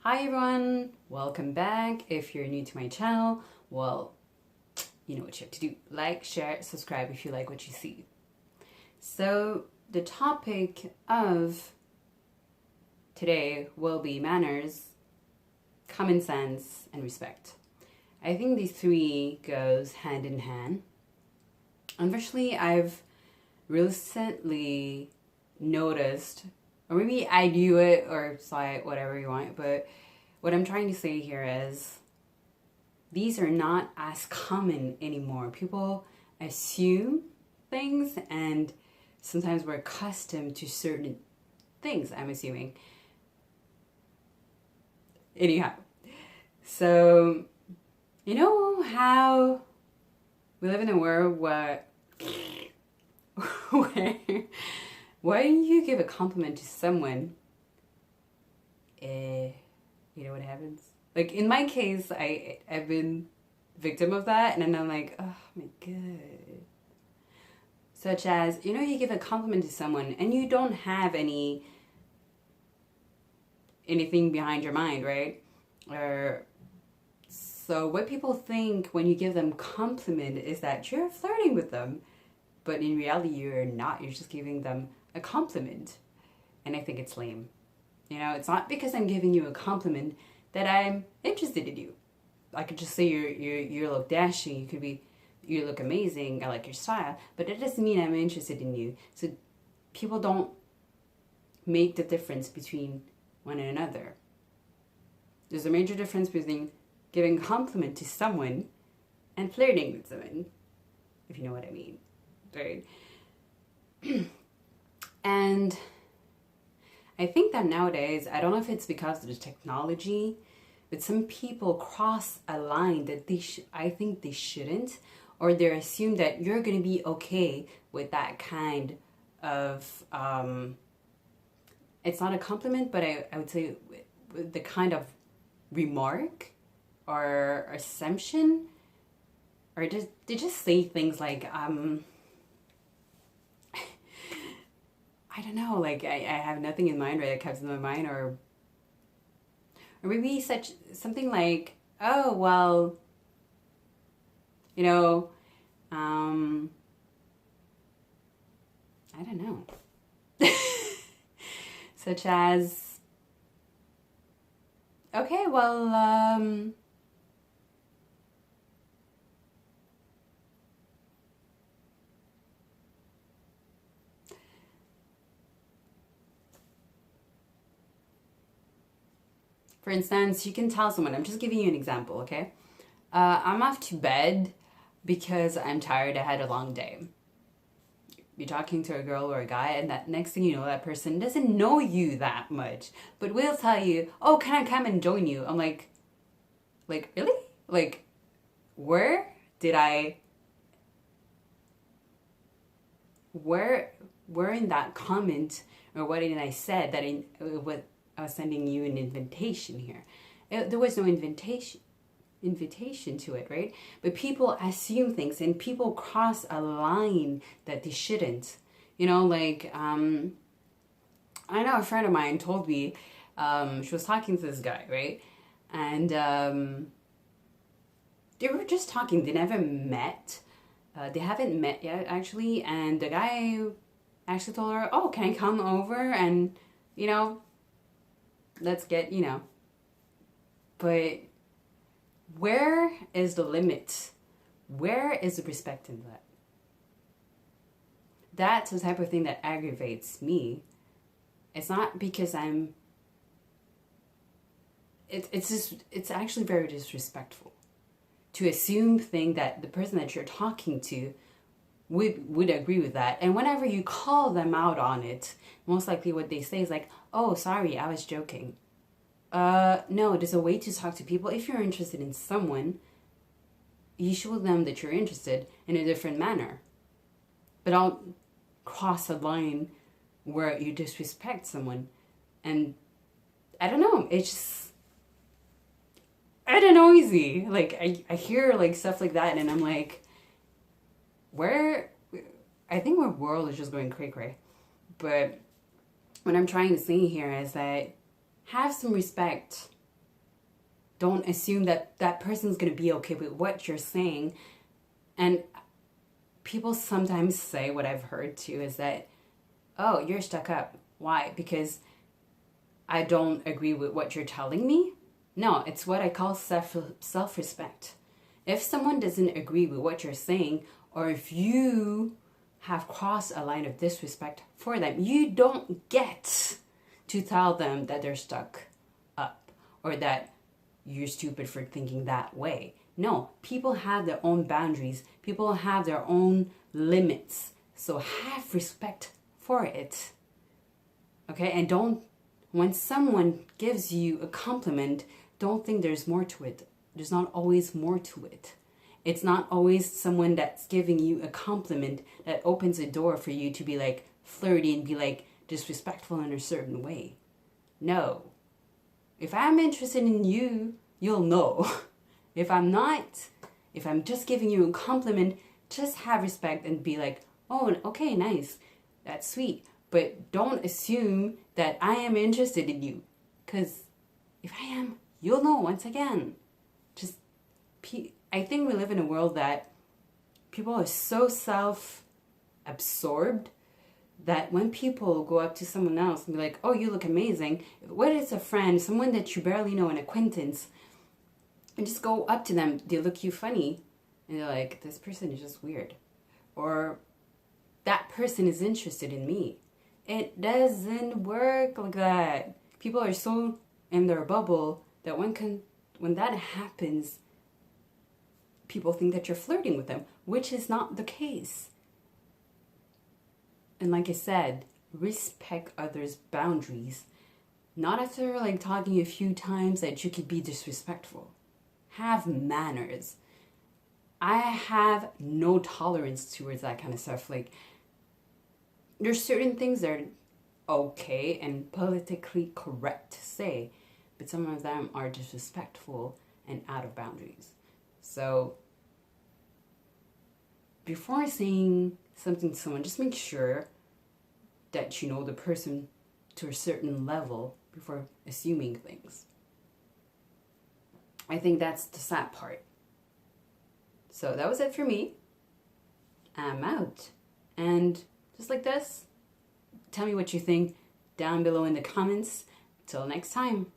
Hi everyone, welcome back. If you're new to my channel, well, you know what you have to do. Like, share, subscribe if you like what you see. So the topic of today will be manners, common sense, and respect. I think these three goes hand in hand. Unfortunately, I've recently noticed, or maybe I do it or saw it, whatever you want, but what I'm trying to say here is these are not as common anymore. People assume things and sometimes we're accustomed to certain things, I'm assuming. Anyhow, so you know how we live in a world where when you give a compliment to someone, you know what happens? Like in my case, I've been victim of that, and then I'm like, oh my god. Such as, you know, you give a compliment to someone and you don't have anything behind your mind, right? So what people think when you give them compliment is that you're flirting with them, but in reality you're not. You're just giving them a compliment, and I think it's lame. You know, it's not because I'm giving you a compliment that I'm interested in you. I could just say you look dashing. You could be, you look amazing. I like your style, but that doesn't mean I'm interested in you. So people don't make the difference between one another. There's a major difference between giving a compliment to someone and flirting with someone, if you know what I mean, right? And I think that nowadays, I don't know if it's because of the technology, but some people cross a line that I think they shouldn't, or they assume that you're going to be okay with that kind of, it's not a compliment, but I would say the kind of remark or assumption, or they just say things like, I don't know, like I have nothing in mind, right? That comes to my mind, or maybe something like, oh well, you know, I don't know, such as, okay, well, for instance, you can tell someone, I'm just giving you an example, okay? I'm off to bed because I'm tired, I had a long day. You're talking to a girl or a guy, and that next thing you know, that person doesn't know you that much, but will tell you, oh, can I come and join you? I'm like, really? Like, where in that comment, or what did I said that what I was sending you an invitation here? There was no invitation to it, right? But people assume things, and people cross a line that they shouldn't. You know, like I know a friend of mine told me, she was talking to this guy, right? And they were just talking. They never met. They haven't met yet, actually. And the guy actually told her, oh, can I come over and, you know, let's get, you know. But where is the limit? Where is the respect in that? That's the type of thing that aggravates me. It's not because it's actually very disrespectful to assume that the person that you're talking to would agree with that. And whenever you call them out on it, most likely what they say is like, oh, sorry, I was joking. No, there's a way to talk to people. If you're interested in someone, you show them that you're interested in a different manner. But don't cross a line where you disrespect someone. And I don't know, it's just, I don't know, easy. Like, I hear like stuff like that, and I'm like, I think our world is just going cray-cray. But what I'm trying to say here is that have some respect Don't assume that that person's going to be okay with what you're saying. And people sometimes say, what I've heard too, is that, oh, you're stuck up. Why? Because I don't agree with what you're telling me? No, it's what I call self-respect. If someone doesn't agree with what you're saying, or if you have crossed a line of disrespect for them, you don't get to tell them that they're stuck up or that you're stupid for thinking that way. No, people have their own boundaries. People have their own limits. So have respect for it. Okay? And don't, when someone gives you a compliment, don't think there's more to it. There's not always more to it. It's not always someone that's giving you a compliment that opens a door for you to be like flirty and be like disrespectful in a certain way. No. If I'm interested in you, you'll know. If I'm not, if I'm just giving you a compliment, just have respect and be like, oh, okay, nice. That's sweet. But don't assume that I am interested in you. Because if I am, you'll know once again. I think we live in a world that people are so self-absorbed that when people go up to someone else and be like, oh, you look amazing, whether it's a friend, someone that you barely know, an acquaintance, and just go up to them, they look you funny, and they're like, this person is just weird. Or that person is interested in me. It doesn't work like that. People are so in their bubble that when that happens, people think that you're flirting with them, which is not the case. And like I said, respect others' boundaries. Not after like talking a few times that you could be disrespectful. Have manners. I have no tolerance towards that kind of stuff. Like, there's certain things that are okay and politically correct to say, but some of them are disrespectful and out of boundaries. So, before saying something to someone, just make sure that you know the person to a certain level before assuming things. I think that's the sad part. So that was it for me. I'm out. And just like this, tell me what you think down below in the comments. Till next time.